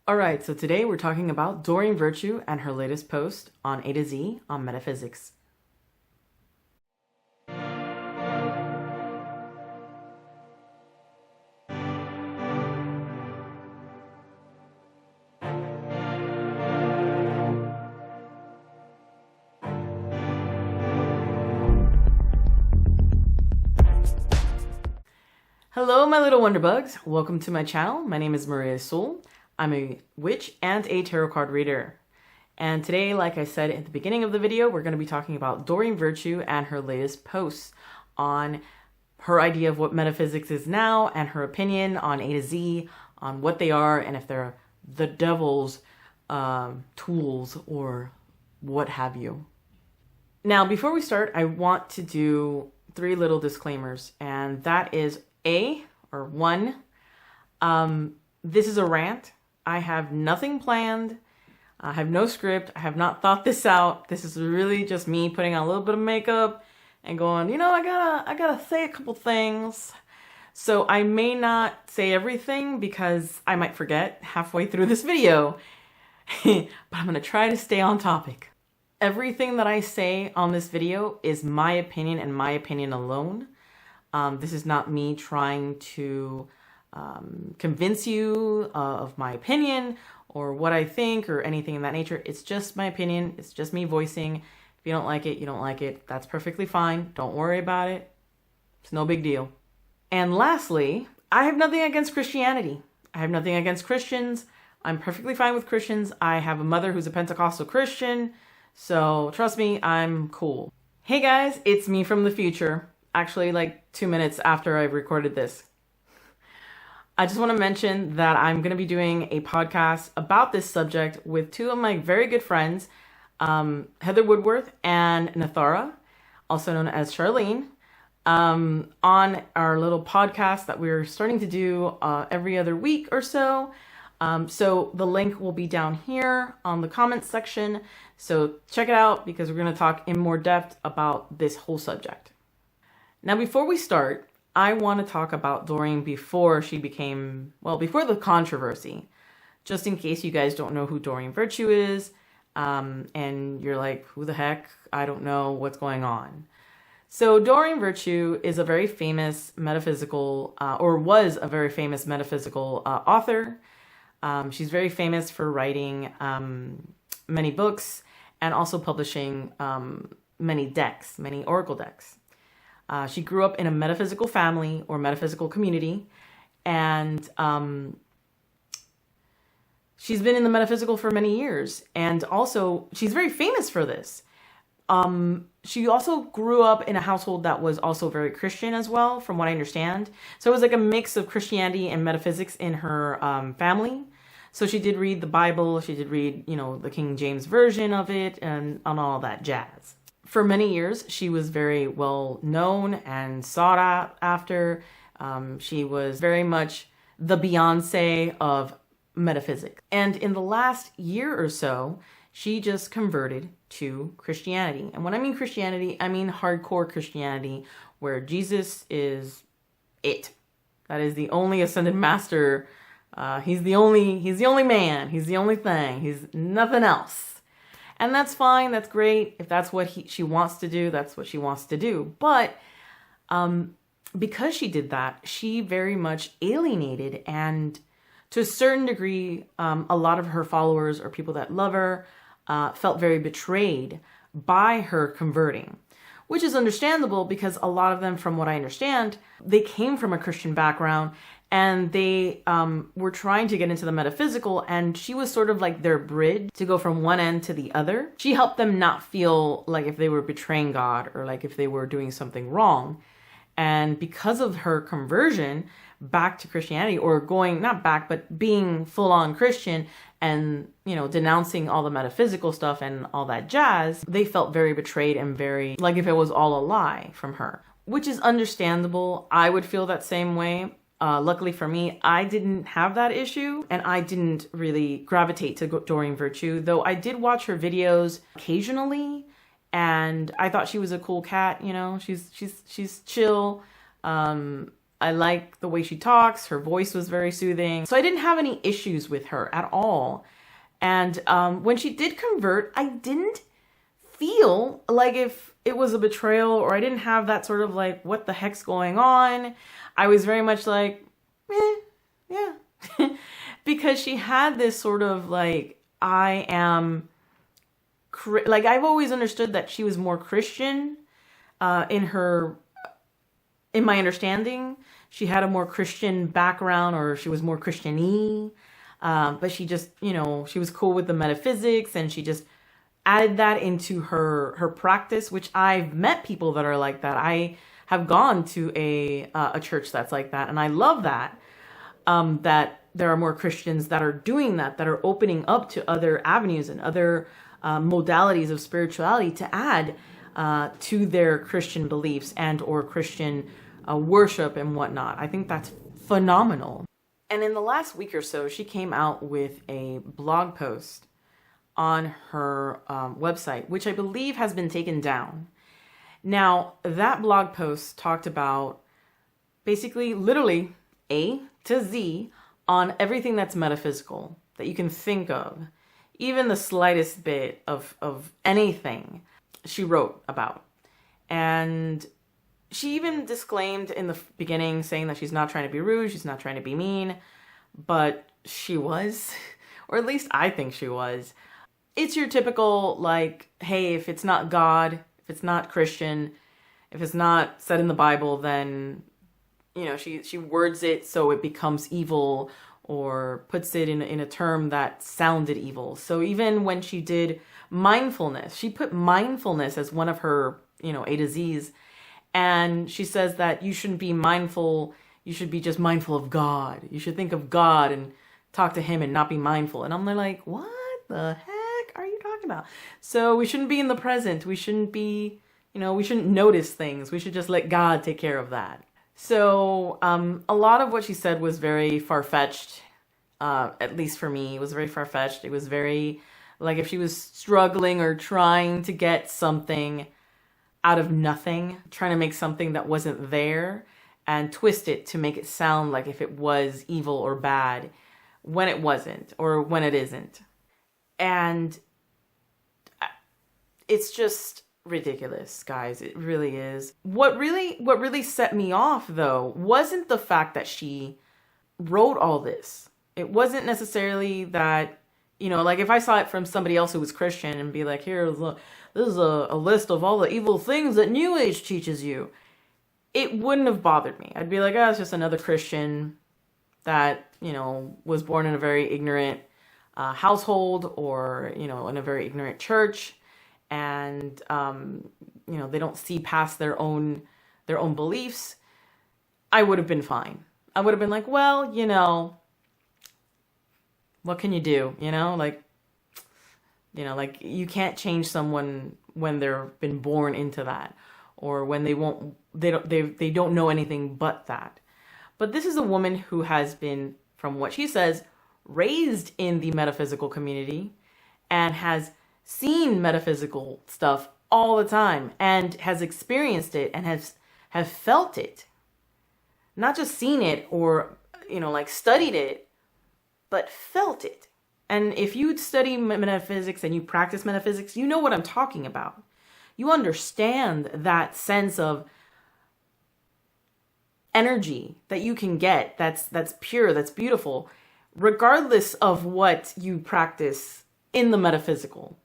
Alright, so today we're talking about Doreen Virtue and her latest post on A to Z on metaphysics. Hello, my little wonderbugs. Welcome to my channel. My name is Maria Soul. I'm a witch and a tarot card reader. And today, like I said at the beginning of the video, we're going to be talking about Doreen Virtue and her latest posts on her idea of what metaphysics is now and her opinion on A to Z, on what they are and if they're the devil's tools or what have you. Now, before we start, I want to do 3 little disclaimers, and that is one, this is a rant. I have nothing planned. I have no script. I have not thought this out. This is really just me putting on a little bit of makeup and going, I gotta say a couple things. So I may not say everything because I might forget halfway through this video, but I'm gonna try to stay on topic. Everything that I say on this video is my opinion and my opinion alone. This is not me trying to convince you of my opinion or what I think or anything in that nature. It's just my opinion. It's just me voicing. If you don't like it, you don't like it. That's perfectly fine. Don't worry about it. It's no big deal. And lastly, I have nothing against Christianity. I have nothing against Christians. I'm perfectly fine with Christians. I have a mother who's a Pentecostal Christian. So trust me, I'm cool. Hey guys, it's me from the future. Actually, like 2 minutes after I recorded this. I just want to mention that I'm going to be doing a podcast about this subject with 2 of my very good friends, Heather Woodworth and Nathara, also known as Charlene, on our little podcast that we're starting to do every other week or so. So the link will be down here on the comments section. So check it out because we're going to talk in more depth about this whole subject. Now, before we start, I want to talk about Doreen before she became, before the controversy, just in case you guys don't know who Doreen Virtue is, and you're like, who the heck? I don't know what's going on. So Doreen Virtue is a very famous metaphysical, or was a very famous metaphysical author. She's very famous for writing many books and also publishing many oracle decks. She grew up in a metaphysical family or metaphysical community, and she's been in the metaphysical for many years. And also, she's very famous for this. She also grew up in a household that was also very Christian as well, from what I understand. So it was like a mix of Christianity and metaphysics in her family. So she did read the Bible. She did read, the King James version of it and all that jazz. For many years, she was very well known and sought after. She was very much the Beyonce of metaphysics. And in the last year or so, she just converted to Christianity. And when I mean Christianity, I mean hardcore Christianity, where Jesus is it. That is the only ascended master. He's the only man. He's the only thing. He's nothing else. And that's fine. That's great. If that's what she wants to do, that's what she wants to do. But because she did that, she very much alienated, and to a certain degree, a lot of her followers or people that love her felt very betrayed by her converting, which is understandable because a lot of them, from what I understand, they came from a Christian background and they were trying to get into the metaphysical, and she was sort of like their bridge to go from one end to the other. She helped them not feel like if they were betraying God or like if they were doing something wrong. And because of her conversion back to Christianity, or going, not back, but being full-on Christian and, denouncing all the metaphysical stuff and all that jazz, they felt very betrayed and very like if it was all a lie from her, which is understandable. I would feel that same way. Luckily for me, I didn't have that issue, and I didn't really gravitate to Doreen Virtue, though I did watch her videos occasionally, and I thought she was a cool cat. She's chill. I like the way she talks. Her voice was very soothing. So I didn't have any issues with her at all. And when she did convert, I didn't feel like if it was a betrayal, or I didn't have that sort of like, what the heck's going on? I was very much like, yeah. Because she had this sort of like, I am, like I've always understood that she was more Christian in my understanding. She had a more Christian background, or she was more Christian-y. But she just, she was cool with the metaphysics, and she just added that into her practice, which I've met people that are like that. I have gone to a church that's like that, and I love that. That there are more Christians that are doing that are opening up to other avenues and other modalities of spirituality to add to their Christian beliefs and or Christian worship and whatnot. I think that's phenomenal. And in the last week or so, she came out with a blog post on her website, which I believe has been taken down. Now, that blog post talked about basically literally A to Z on everything that's metaphysical that you can think of, even the slightest bit of anything she wrote about. And she even disclaimed in the beginning, saying that she's not trying to be rude, she's not trying to be mean, but she was, or at least I think she was. It's your typical, like, hey, if it's not God, if it's not Christian, if it's not said in the Bible, then, she words it so it becomes evil, or puts it in a term that sounded evil. So even when she did mindfulness, she put mindfulness as one of her, A to Z's. And she says that you shouldn't be mindful. You should be just mindful of God. You should think of God and talk to him and not be mindful. And I'm like, what the heck are you talking about? So we shouldn't be in the present. We shouldn't be, we shouldn't notice things. We should just let God take care of that. So a lot of what she said was very far-fetched, at least for me. It was very far-fetched. It was very, like if she was struggling or trying to get something out of nothing, trying to make something that wasn't there and twist it to make it sound like if it was evil or bad when it wasn't, or when it isn't. And it's just ridiculous, guys. It really is. What really set me off, though, wasn't the fact that she wrote all this. It wasn't necessarily that, like if I saw it from somebody else who was Christian and be like, this is a list of all the evil things that New Age teaches you, it wouldn't have bothered me. I'd be like, it's just another Christian that, was born in a very ignorant household, or, in a very ignorant church. And, they don't see past their own beliefs. I would have been fine. I would have been like, well, what can you do? Like you can't change someone when they've been born into that, or when they don't know anything but that. But this is a woman who has been, from what she says, raised in the metaphysical community and has seen metaphysical stuff all the time and has experienced it and have felt it. Not just seen it or, studied it, but felt it. And if you study metaphysics and you practice metaphysics, you know what I'm talking about. You understand that sense of energy that you can get that's pure, that's beautiful, regardless of what you practice in the metaphysical.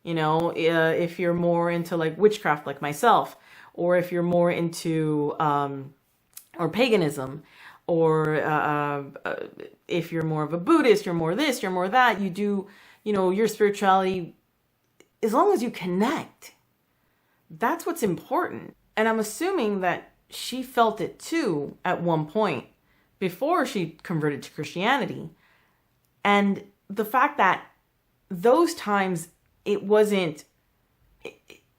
If you're more into like witchcraft like myself, or if you're more into or paganism, or if you're more of a Buddhist, you're more this, you're more that, you do, your spirituality, as long as you connect, that's what's important. And I'm assuming that she felt it too at one point before she converted to Christianity. And the fact that those times it wasn't,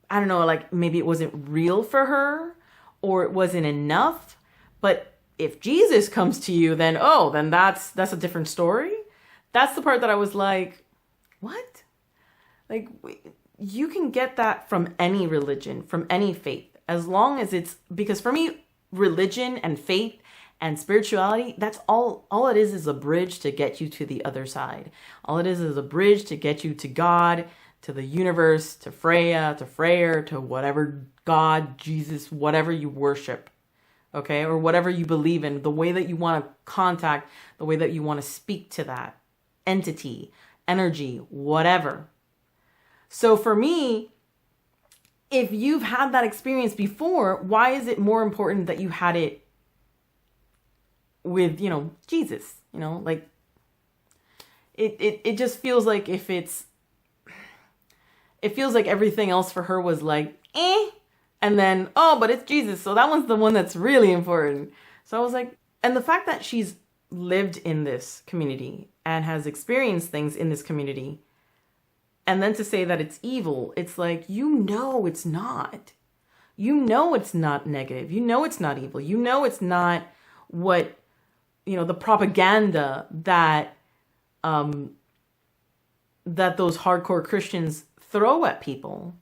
I don't know, like maybe it wasn't real for her, or it wasn't enough. But if Jesus comes to you, then that's a different story. That's the part that I was like, what? Like, you can get that from any religion, from any faith, as long as it's, because for me, religion and faith And spirituality, that's all it is a bridge to get you to the other side. All it is a bridge to get you to God, to the universe, to Freya, to Freyr, to whatever God, Jesus, whatever you worship, okay? Or whatever you believe in, the way that you want to contact, the way that you want to speak to that entity, energy, whatever. So for me, if you've had that experience before, why is it more important that you had it with, Jesus? Like it just feels like it feels like everything else for her was like, and then, but it's Jesus. So that one's the one that's really important. So I was like, and the fact that she's lived in this community and has experienced things in this community, and then to say that it's evil, it's like, it's not. It's not negative. It's not evil. It's not what, the propaganda that those hardcore Christians throw at people,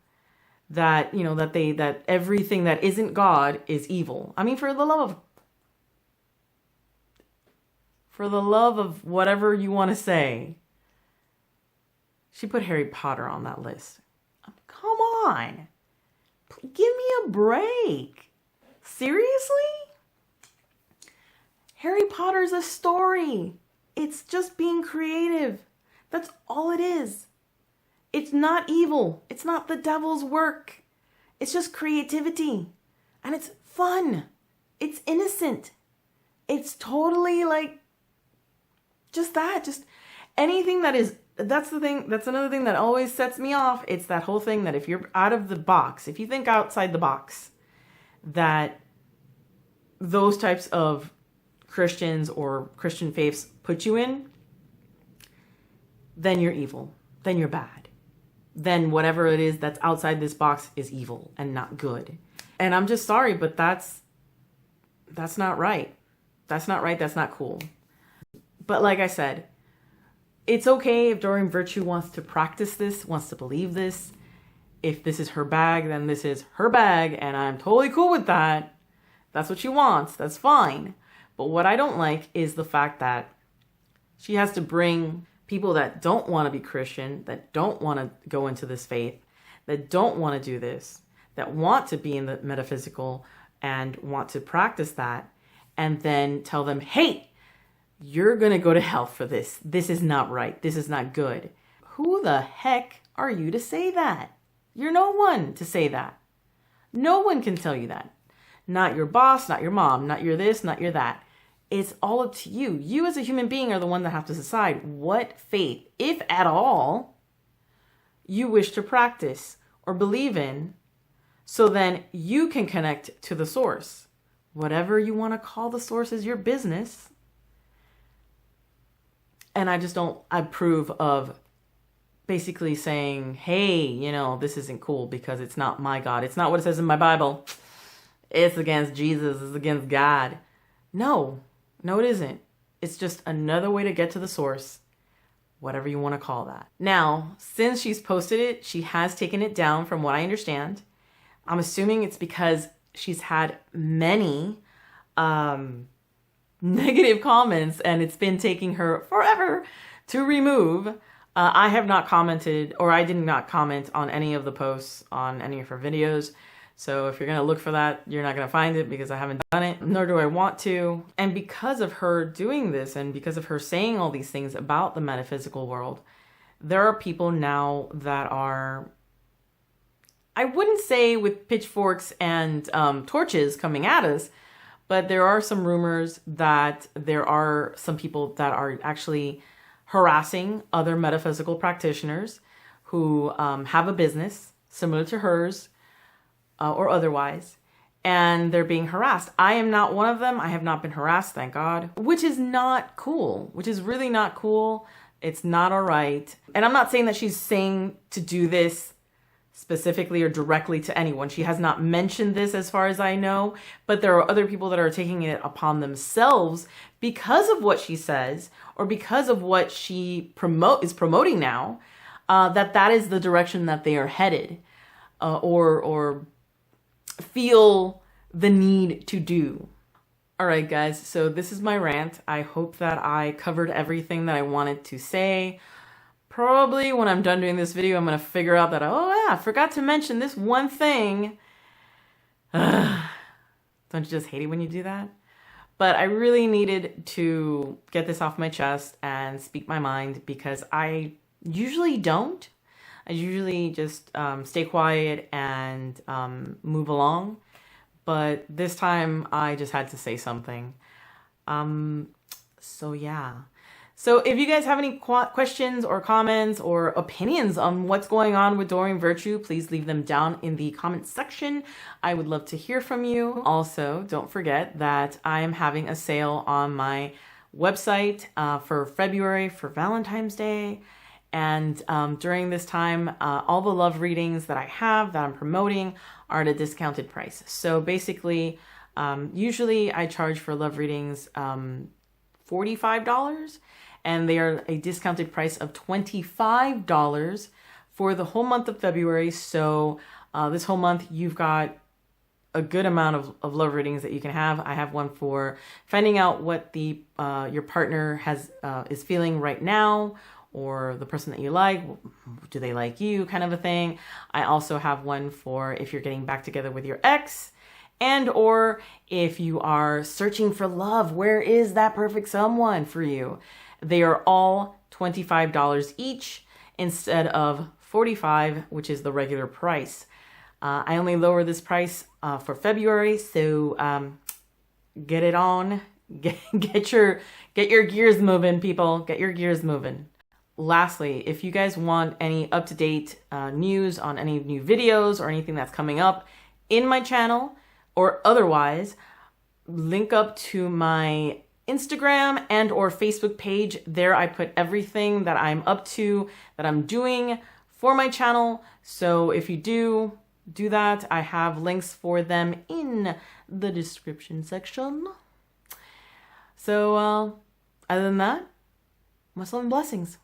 that, that everything that isn't God is evil. I mean, for the love of whatever you want to say. She put Harry Potter on that list. Come on. Give me a break. Seriously? Harry Potter's a story. It's just being creative. That's all it is. It's not evil. It's not the devil's work. It's just creativity. And it's fun. It's innocent. It's totally like just that. Just anything that is, that's the thing. That's another thing that always sets me off. It's that whole thing that if you're out of the box, if you think outside the box, that those types of Christians or Christian faiths put you in, then you're evil. Then you're bad. Then whatever it is that's outside this box is evil and not good. And I'm just sorry, but that's not right. That's not right. That's not cool. But like I said, it's okay if Doreen Virtue wants to practice this, wants to believe this. If this is her bag, then this is her bag, and I'm totally cool with that. That's what she wants. That's fine. But what I don't like is the fact that she has to bring people that don't want to be Christian, that don't want to go into this faith, that don't want to do this, that want to be in the metaphysical and want to practice that, and then tell them, hey, you're going to go to hell for this. This is not right. This is not good. Who the heck are you to say that? You're no one to say that. No one can tell you that. Not your boss, not your mom, not your this, not your that. It's all up to you. You as a human being are the one that have to decide what faith, if at all, you wish to practice or believe in, so then you can connect to the source. Whatever you want to call the source is your business. And I just don't approve of basically saying, hey, this isn't cool because it's not my God. It's not what it says in my Bible. It's against Jesus. It's against God. No, it isn't. It's just another way to get to the source, whatever you want to call that. Now, since she's posted it, she has taken it down from what I understand. I'm assuming it's because she's had many negative comments and it's been taking her forever to remove. I have not commented, or I did not comment on any of the posts on any of her videos. So if you're going to look for that, you're not going to find it because I haven't done it, nor do I want to. And because of her doing this and because of her saying all these things about the metaphysical world, there are people now that are, I wouldn't say with pitchforks and torches coming at us, but there are some rumors that there are some people that are actually harassing other metaphysical practitioners who have a business similar to hers or otherwise, and they're being harassed. I am not one of them. I have not been harassed, thank God, which is not cool, which is really not cool. It's not all right. And I'm not saying that she's saying to do this specifically or directly to anyone. She has not mentioned this as far as I know, but there are other people that are taking it upon themselves because of what she says or because of what she is promoting now, that is the direction that they are headed or feel the need to do. All right, guys, so this is my rant. I hope that I covered everything that I wanted to say. Probably when I'm done doing this video, I'm going to figure out that, oh yeah, I forgot to mention this one thing. Don't you just hate it when you do that? But I really needed to get this off my chest and speak my mind because I usually don't. I usually just stay quiet and move along. But this time I just had to say something. So yeah. So if you guys have any questions or comments or opinions on what's going on with Doreen Virtue, please leave them down in the comments section. I would love to hear from you. Also, don't forget that I am having a sale on my website for February for Valentine's Day. And during this time, all the love readings that I have that I'm promoting are at a discounted price. So basically, usually I charge for love readings $45, and they are a discounted price of $25 for the whole month of February. So this whole month, you've got a good amount of love readings that you can have. I have one for finding out what the your partner is feeling right now, or the person that you like, do they like you, kind of a thing. I also have one for if you're getting back together with your ex, and or if you are searching for love, where is that perfect someone for you? They are all $25 each instead of $45, which is the regular price. I only lower this price for February, so get it on. Get your gears moving, people. Get your gears moving. Lastly, if you guys want any up-to-date news on any new videos or anything that's coming up in my channel or otherwise, link up to my Instagram and or Facebook page. There I put everything that I'm up to, that I'm doing for my channel. So if you do that, I have links for them in the description section. So other than that, much love and blessings.